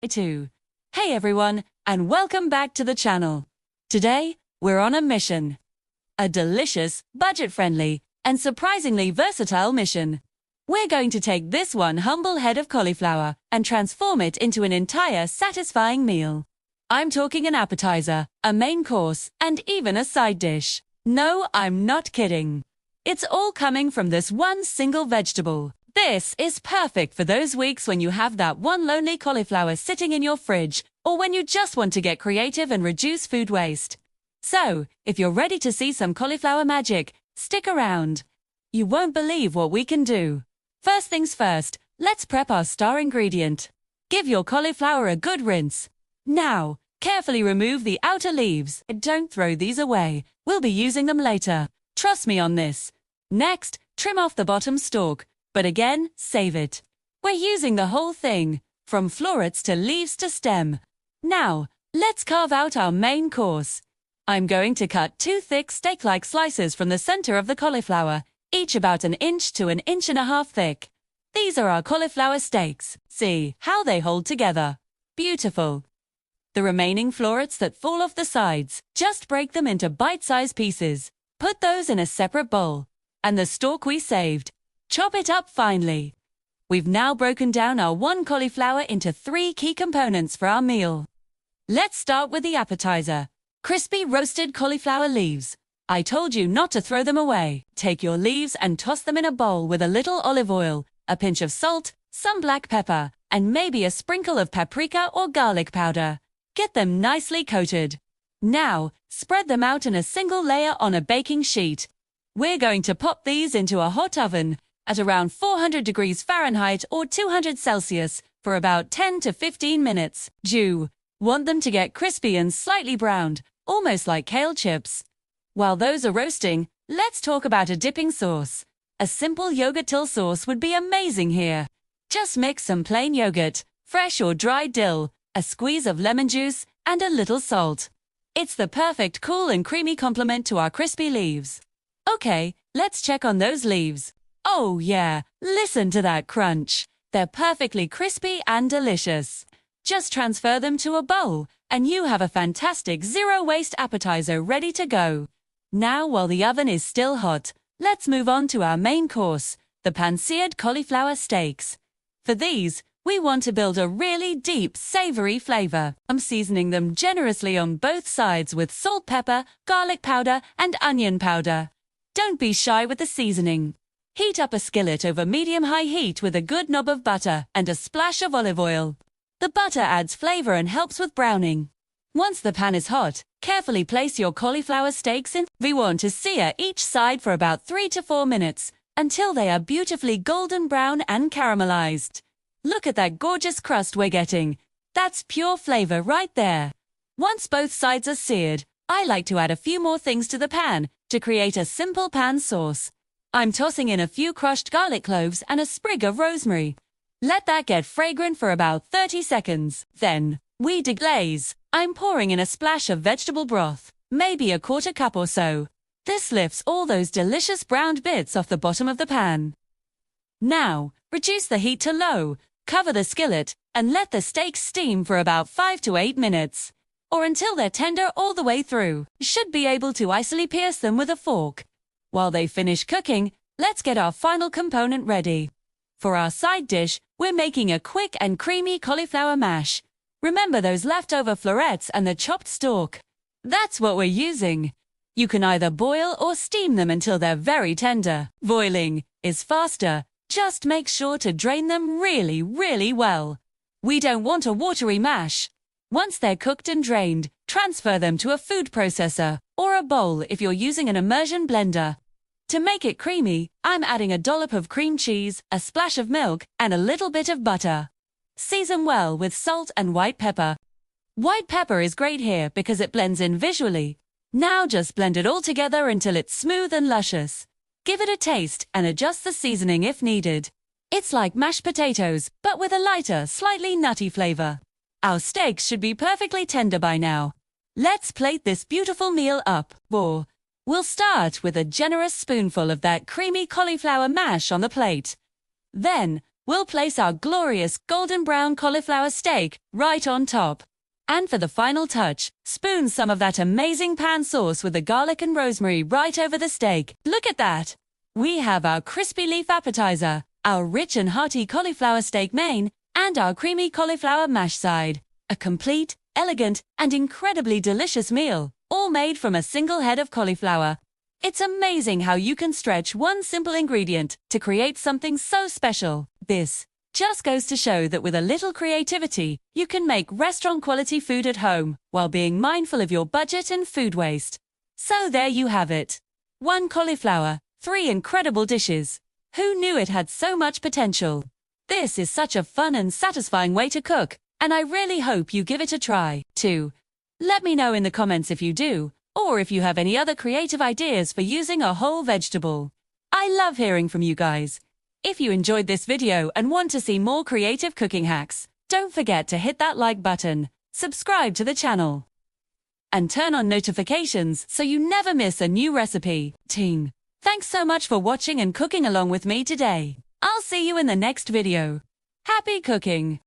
2. Hey everyone, and welcome back to the channel. Today, we're on a mission. A delicious, budget-friendly, and surprisingly versatile mission. We're going to take this one humble head of cauliflower and transform it into an entire satisfying meal. I'm talking an appetizer, a main course, and even a side dish. No, I'm not kidding. It's all coming from this one single vegetable. This is perfect for those weeks when you have that one lonely cauliflower sitting in your fridge, or when you just want to get creative and reduce food waste. So, if you're ready to see some cauliflower magic, stick around. You won't believe what we can do. First things first, let's prep our star ingredient. Give your cauliflower a good rinse. Now, carefully remove the outer leaves. Don't throw these away. We'll be using them later. Trust me on this. Next, trim off the bottom stalk. But again, save it. We're using the whole thing, from florets to leaves to stem. Now, let's carve out our main course. I'm going to cut 2 thick steak-like slices from the center of the cauliflower, each about 1 inch to 1.5 inches thick. These are our cauliflower steaks. See how they hold together. Beautiful. The remaining florets that fall off the sides, just break them into bite-sized pieces. Put those in a separate bowl. And the stalk we saved, chop it up finely. We've now broken down our one cauliflower into 3 key components for our meal. Let's start with the appetizer. Crispy roasted cauliflower leaves. I told you not to throw them away. Take your leaves and toss them in a bowl with a little olive oil, a pinch of salt, some black pepper, and maybe a sprinkle of paprika or garlic powder. Get them nicely coated. Now, spread them out in a single layer on a baking sheet. We're going to pop these into a hot oven at around 400 degrees Fahrenheit or 200 Celsius for about 10 to 15 minutes. Want them to get crispy and slightly browned, almost like kale chips. While those are roasting, let's talk about a dipping sauce. A simple yogurt dill sauce would be amazing here. Just mix some plain yogurt, fresh or dried dill, a squeeze of lemon juice, and a little salt. It's the perfect cool and creamy complement to our crispy leaves. Okay, let's check on those leaves. Oh yeah, listen to that crunch. They're perfectly crispy and delicious. Just transfer them to a bowl, and you have a fantastic zero-waste appetizer ready to go. Now, while the oven is still hot, let's move on to our main course, the pan-seared cauliflower steaks. For these, we want to build a really deep, savory flavor. I'm seasoning them generously on both sides with salt, pepper, garlic powder, and onion powder. Don't be shy with the seasoning. Heat up a skillet over medium-high heat with a good knob of butter and a splash of olive oil. The butter adds flavor and helps with browning. Once the pan is hot, carefully place your cauliflower steaks in. We want to sear each side for about 3 to 4 minutes until they are beautifully golden brown and caramelized. Look at that gorgeous crust we're getting. That's pure flavor right there. Once both sides are seared, I like to add a few more things to the pan to create a simple pan sauce. I'm tossing in a few crushed garlic cloves and a sprig of rosemary. Let that get fragrant for about 30 seconds. Then, we deglaze. I'm pouring in a splash of vegetable broth, maybe a 1/4 cup or so. This lifts all those delicious browned bits off the bottom of the pan. Now, reduce the heat to low, cover the skillet, and let the steaks steam for about 5 to 8 minutes. Or until they're tender all the way through. You should be able to easily pierce them with a fork. While they finish cooking, let's get our final component ready. For our side dish, we're making a quick and creamy cauliflower mash. Remember those leftover florets and the chopped stalk. That's what we're using. You can either boil or steam them until they're very tender. Boiling is faster. Just make sure to drain them really well. We don't want a watery mash. Once they're cooked and drained, transfer them to a food processor or a bowl if you're using an immersion blender. To make it creamy, I'm adding a dollop of cream cheese, a splash of milk, and a little bit of butter. Season well with salt and white pepper. White pepper is great here because it blends in visually. Now just blend it all together until it's smooth and luscious. Give it a taste and adjust the seasoning if needed. It's like mashed potatoes, but with a lighter, slightly nutty flavor. Our steaks should be perfectly tender by now. Let's plate this beautiful meal up. We'll start with a generous spoonful of that creamy cauliflower mash on the plate. Then, we'll place our glorious golden brown cauliflower steak right on top. And for the final touch, spoon some of that amazing pan sauce with the garlic and rosemary right over the steak. Look at that! We have our crispy leaf appetizer, our rich and hearty cauliflower steak main, and our creamy cauliflower mash side. A complete, elegant, and incredibly delicious meal, all made from a single head of cauliflower. It's amazing how you can stretch one simple ingredient to create something so special. This just goes to show that with a little creativity, you can make restaurant-quality food at home while being mindful of your budget and food waste. So there you have it. 1 cauliflower, 3 incredible dishes. Who knew it had so much potential? This is such a fun and satisfying way to cook, and I really hope you give it a try, too. Let me know in the comments if you do, or if you have any other creative ideas for using a whole vegetable. I love hearing from you guys. If you enjoyed this video and want to see more creative cooking hacks, don't forget to hit that like button, subscribe to the channel, and turn on notifications so you never miss a new recipe. Ting! Thanks so much for watching and cooking along with me today. I'll see you in the next video. Happy cooking!